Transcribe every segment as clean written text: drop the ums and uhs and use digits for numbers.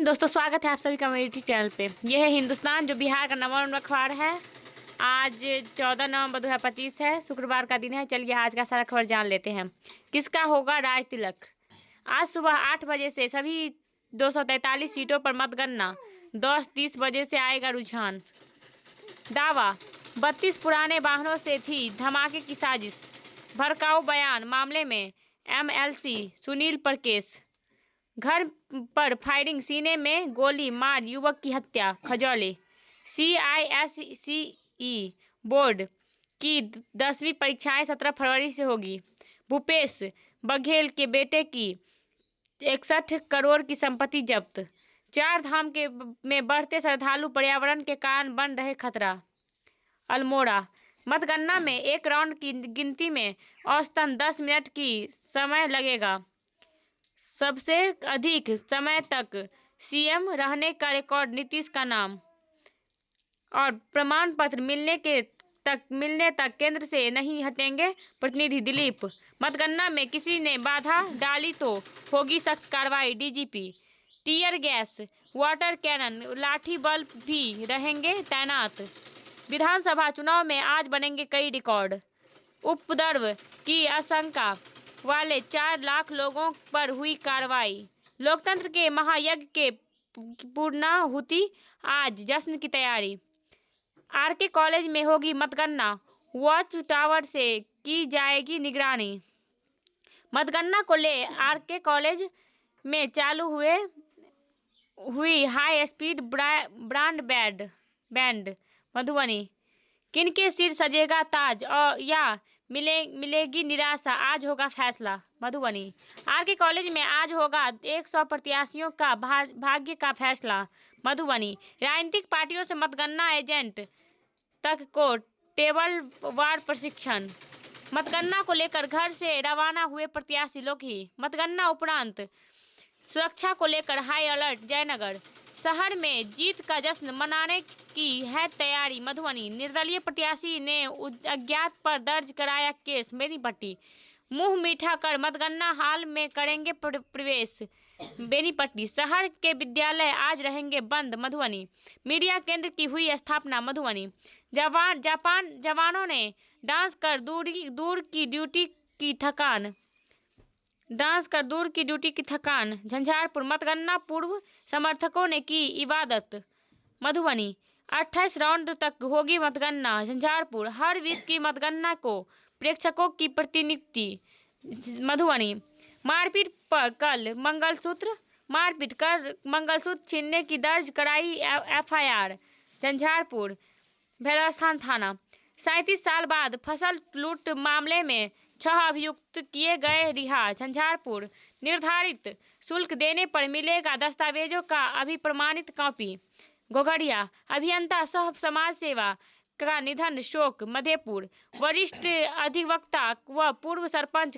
दोस्तों स्वागत है आप सभी का मेरे यूट्यूब चैनल पे। यह है हिंदुस्तान जो बिहार का नंबर 1 अखबार है। आज 14 नवंबर 2025 है, शुक्रवार का दिन है। चलिए आज का सारा खबर जान लेते हैं। किसका होगा राज तिलक। आज सुबह 8 बजे से सभी 243 सीटों पर मतगणना। 10:30 बजे से आएगा रुझान। दावा 32 पुराने वाहनों से थी धमाके की साजिश। भड़काऊ बयान मामले में MLC सुनील पर केस। घर पर फायरिंग, सीने में गोली मार युवक की हत्या। खजौली CISE बोर्ड की 10वीं परीक्षाएं 17 फरवरी से होगी। भूपेश बघेल के बेटे की 61 करोड़ की संपत्ति जब्त। चार धाम के में बढ़ते श्रद्धालु पर्यावरण के कारण बन रहे खतरा। अल्मोड़ा मतगणना में एक राउंड की गिनती में औसतन 10 मिनट की समय लगेगा। सबसे अधिक समय तक CM रहने का रिकॉर्ड नीतीश का नाम। और प्रमाण पत्र मिलने तक केंद्र से नहीं हटेंगे प्रतिनिधि दिलीप। मतगणना में किसी ने बाधा डाली तो होगी सख्त कार्रवाई। DGP। Tear gas, water cannon, लाठी बल भी रहेंगे तैनात। विधानसभा चुनाव में आज बनेंगे कई रिकॉर्ड। उपद्रव की आशंका वाले 4 लाख लोगों पर हुई कार्रवाई। लोकतंत्र के महायज्ञ के पूर्णाहुति, आज जश्न की तैयारी। RK कॉलेज में होगी मतगणना, वॉच टावर से की जाएगी निगरानी। मतगणना को ले RK कॉलेज में चालू हुई हाई स्पीड ब्रॉडबैंड। मधुबनी किनके सिर सजेगा ताज और या मिलेगी निराशा, आज होगा फैसला। मधुबनी RK कॉलेज में आज होगा 100 प्रत्याशियों का भाग्य का फैसला। मधुबनी राजनीतिक पार्टियों से मतगणना एजेंट तक को टेबल वार प्रशिक्षण। मतगणना को लेकर घर से रवाना हुए प्रत्याशी लोग ही। मतगणना उपरांत सुरक्षा को लेकर हाई अलर्ट। जयनगर शहर में जीत का जश्न मनाने की है तैयारी। मधुबनी निर्दलीय प्रत्याशी ने अज्ञात पर दर्ज कराया केस। बेनीपट्टी मुंह मीठा कर मतगणना हाल में करेंगे प्रवेश। बेनीपट्टी शहर के विद्यालय आज रहेंगे बंद। मधुबनी मीडिया केंद्र की हुई स्थापना। मधुबनी जवानों ने डांस कर दूर की ड्यूटी की थकान। झंझारपुर मतगणना पूर्व समर्थकों ने की इबादत। मधुबनी 28 राउंड तक होगी मतगणना। झंझारपुर हर विषय की मतगणना को प्रेक्षकों की प्रतिनियुक्ति। मधुबनी मारपीट कर मंगलसूत्र छीनने की दर्ज कराई FIR। झंझारपुर भैरवस्थान थाना 37 साल बाद फसल लूट मामले में 6 अभियुक्त किए गए रिहा। झंझारपुर निर्धारित शुल्क देने पर मिलेगा दस्तावेजों का अभिप्रमाणित कॉपी। घोघड़िया अभियंता सह समाज सेवा का निधन, शोक। मधेपुर वरिष्ठ अधिवक्ता व पूर्व सरपंच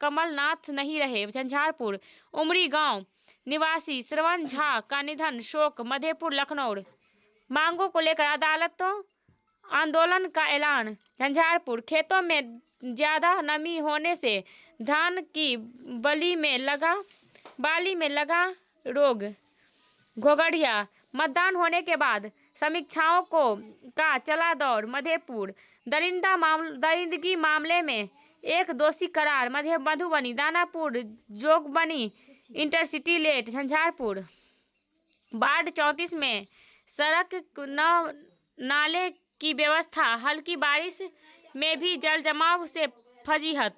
कमलनाथ नहीं रहे। झंझारपुर उमरी गांव निवासी श्रवण झा का निधन, शोक। मधेपुर लखनऊ मांगों को लेकर अदालतों आंदोलन का ऐलान। झंझारपुर खेतों में ज्यादा नमी होने से धान की बाली में लगा रोग। घोघड़िया मतदान होने के बाद समीक्षाओं का चला दौर। मधेपुर दरिंदगी मामले में एक दोषी करार। Madhubani Danapur Jogbani intercity late. Jhanjharpur ward 34 में सड़क नाले की व्यवस्था, हल्की बारिश में भी जल जमाव से फजीहत।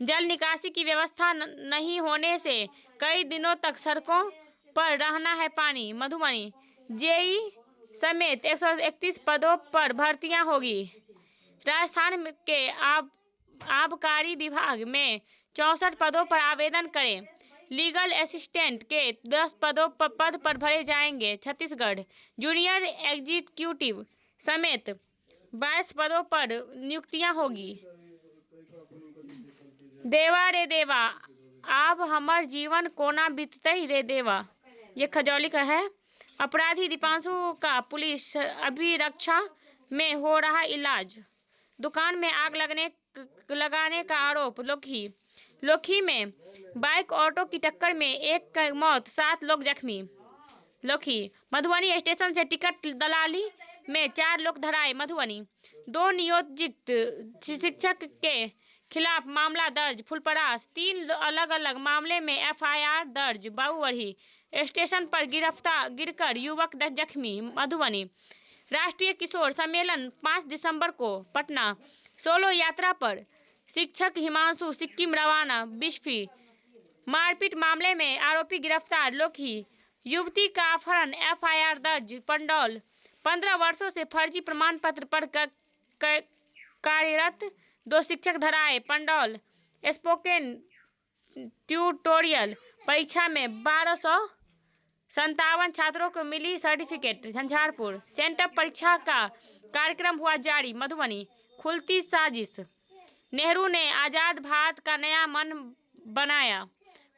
जल निकासी की व्यवस्था नहीं होने से कई दिनों तक सड़कों पर रहना है पानी। मधुबनी JEE समेत 131 पदों पर भर्तियां होगी। राजस्थान के आबकारी विभाग में 64 पदों पर आवेदन करें। लीगल असिस्टेंट के 10 पद पर भरे जाएंगे। छत्तीसगढ़ जूनियर एग्जीक्यूटिव समेत 22 पदों पर नियुक्तियां होगी। देवा रे देवा आब हमर जीवन कोना बीततई रे देवा, ये खजौली का है। अपराधी दीपांशु का पुलिस अभिरक्षा में हो रहा इलाज। दुकान में आग लगाने का आरोप। लोखी में बाइक ऑटो की टक्कर में एक की मौत, 7 लोग जख्मी। लोखी। मधुबनी स्टेशन से टिकट दलाली में 4 लोग धराए। मधुबनी। 2 नियोजित शिक्षक के खिलाफ मामला दर्ज। फुलपरास। 3 अलग अलग मामले में एफआईआर दर्ज। बाबूबढ़ी स्टेशन पर गिरकर युवक जख्मी। मधुबनी। राष्ट्रीय किशोर सम्मेलन 5 दिसंबर को पटना। सोलो यात्रा पर शिक्षक हिमांशु सिक्किम रवाना। बिस्फी। मारपीट मामले में आरोपी गिरफ्तार। लोखी। युवती का अपहरण, एफआईआर दर्ज। पंडौल। 15 वर्षों से फर्जी प्रमाण पत्र पर कार्यरत 2 शिक्षक धराए। पंडौल। स्पोकन ट्यूटोरियल परीक्षा में 1257 छात्रों को मिली सर्टिफिकेट। झंझारपुर। सेंटअप परीक्षा का कार्यक्रम हुआ जारी। मधुबनी। खुलती साजिश। नेहरू ने आजाद भारत का नया मन बनाया,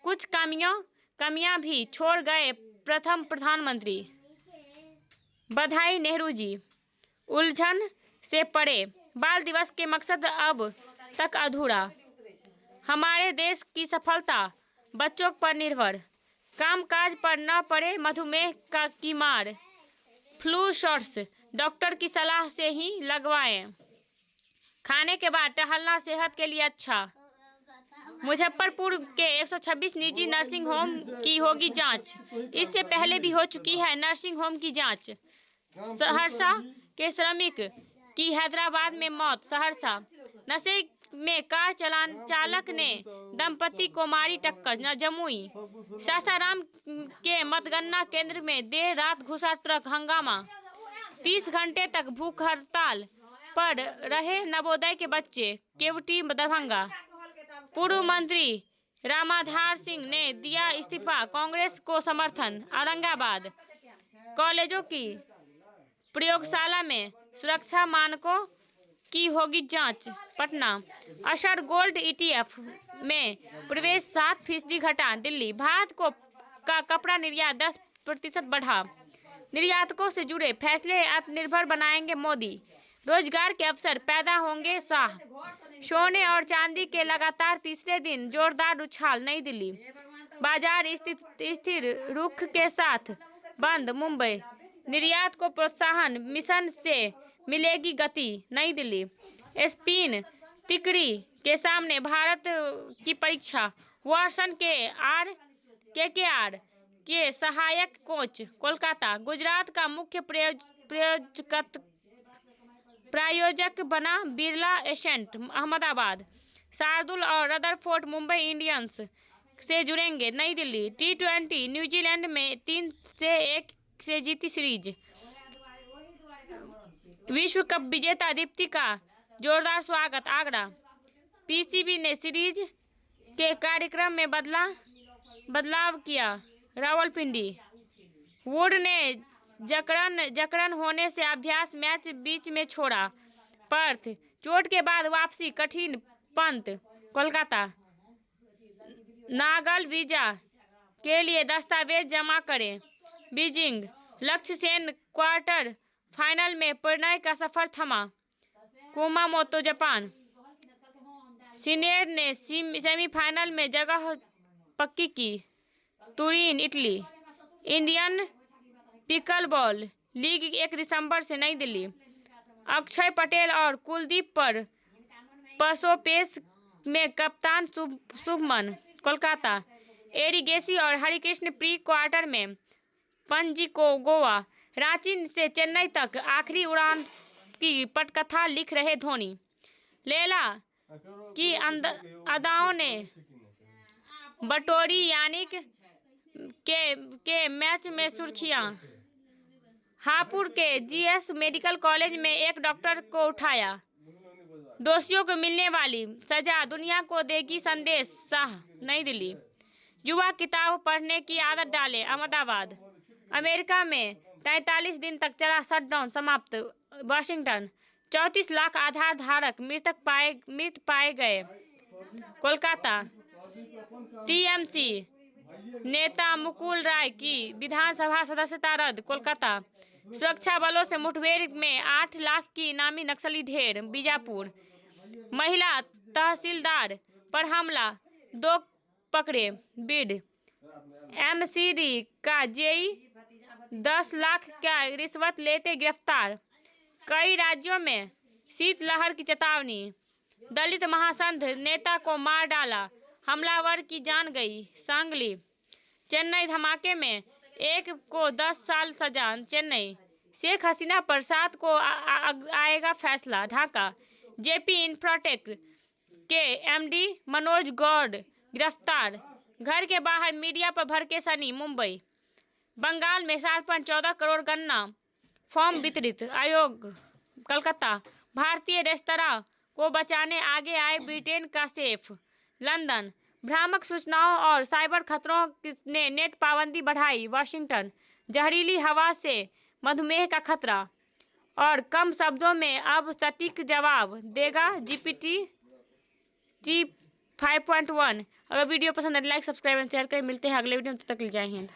कुछ कमियां भी छोड़ गए प्रथम प्रधानमंत्री। बधाई नेहरू जी। उलझन से परे। बाल दिवस के मकसद अब तक अधूरा। हमारे देश की सफलता बच्चों पर निर्भर। कामकाज पर न पड़े मधुमेह की मार। फ्लू शॉट्स डॉक्टर की सलाह से ही लगवाएं। खाने के बाद टहलना सेहत के लिए अच्छा। मुजफ्फरपुर के 126 निजी नर्सिंग होम की होगी जांच। इससे पहले भी हो चुकी है नर्सिंग होम की जांच। सहरसा के श्रमिक की हैदराबाद में मौत। सहरसा। नशे में कार चालक ने दंपति को मारी टक्कर। जमुई। सासाराम के मतगणना केंद्र में देर रात घुसा ट्रक। हंगामा। 30 घंटे तक भूख हड़ताल पर रहे नवोदय के बच्चे। केवटी दरभंगा। पूर्व मंत्री रामाधार सिंह ने दिया इस्तीफा, कांग्रेस को समर्थन। औरंगाबाद। कॉलेजों की प्रयोगशाला में सुरक्षा मानकों की होगी जांच। पटना। असर गोल्ड ईटीएफ में प्रवेश 7% घटा। दिल्ली। भारत का कपड़ा निर्यात 10% बढ़ा। निर्यातकों से जुड़े फैसले आत्मनिर्भर बनाएंगे मोदी। रोजगार के अवसर पैदा होंगे शाह। सोने और चांदी के लगातार तीसरे दिन जोरदार उछाल। नई दिल्ली। बाजार स्थिर रुख के साथ बंद। मुंबई। निर्यात को प्रोत्साहन मिशन से मिलेगी गति। नई दिल्ली। स्पिन तिकड़ी के सामने भारत की परीक्षा। वाटसन KKR के सहायक कोच। कोलकाता। गुजरात का मुख्य प्रायोजक बना बिरला एसेंट। अहमदाबाद। शार्दुल और रदरफोर्ड मुंबई इंडियंस से जुड़ेंगे। नई दिल्ली। T20 न्यूजीलैंड में 3-1 से जीती सीरीज। विश्व कप विजेता दीप्ति का जोरदार स्वागत। आगरा। पीसीबी ने सीरीज के कार्यक्रम में बदलाव किया। रावलपिंडी। वुड ने जकड़न होने से अभ्यास मैच बीच में छोड़ा। पर्थ। चोट के बाद वापसी कठिन। पंत। कोलकाता। नागल वीजा के लिए दस्तावेज जमा करें। बीजिंग। लक्ष्य सेन क्वार्टर फाइनल में प्रणय का सफर थमा। कुमामोतो। जापान। सिनेर ने सेमीफाइनल में जगह पक्की की। तुरीन। इटली। इंडियन पिकलबॉल लीग 1 दिसंबर से। नई दिल्ली। अक्षय पटेल और कुलदीप पर पसोपेश में कप्तान शुभमन। कोलकाता। एरिगेसी और हरिकृष्ण प्री क्वार्टर में। पणजी को गोवा। रांची से चेन्नई तक आखिरी उड़ान की पटकथा लिख रहे धोनी। लैला की अदाओं ने बटोरी यानिक के मैच में सुर्खियां। हापुड़ के जीएस मेडिकल कॉलेज में एक डॉक्टर को उठाया। दोषियों को मिलने वाली सजा दुनिया को देगी संदेश। शाह। नई दिल्ली। युवा किताब पढ़ने की आदत डाले। अहमदाबाद। अमेरिका में 43 दिन तक चला शटडाउन समाप्त। वाशिंगटन। 34 लाख आधार धारक मृत पाए गए। कोलकाता। टीएमसी नेता मुकुल राय की विधानसभा सदस्यता रद्द। कोलकाता। सुरक्षा बलों से मुठभेड़ में 8 लाख की इनामी नक्सली ढेर। बीजापुर। महिला तहसीलदार पर हमला, 2 पकड़े। बीड। एमसीडी का जेई 10 लाख का रिश्वत लेते गिरफ्तार। कई राज्यों में शीतलहर की चेतावनी। दलित महासंघ नेता को मार डाला, हमलावर की जान गई। सांगली। चेन्नई धमाके में एक को 10 साल सजा। चेन्नई। शेख हसीना पर 7 को आएगा फैसला। ढाका। जेपी इंफ्राटेक के एमडी मनोज गौड़ गिरफ्तार, घर के बाहर मीडिया पर भड़के सनी। मुंबई। बंगाल में 7.14 करोड़ गन्ना फॉर्म वितरित, आयोग। कलकत्ता। भारतीय रेस्तरां को बचाने आगे आए ब्रिटेन का शेफ। लंदन। भ्रामक सूचनाओं और साइबर खतरों ने नेट पाबंदी बढ़ाई। वाशिंगटन। जहरीली हवा से मधुमेह का खतरा, और कम शब्दों में अब सटीक जवाब देगा GPT 5.1। अगर वीडियो पसंद है लाइक सब्सक्राइब एंड शेयर करें। मिलते हैं अगले वीडियो में, तब तक के लिए जय हिंद।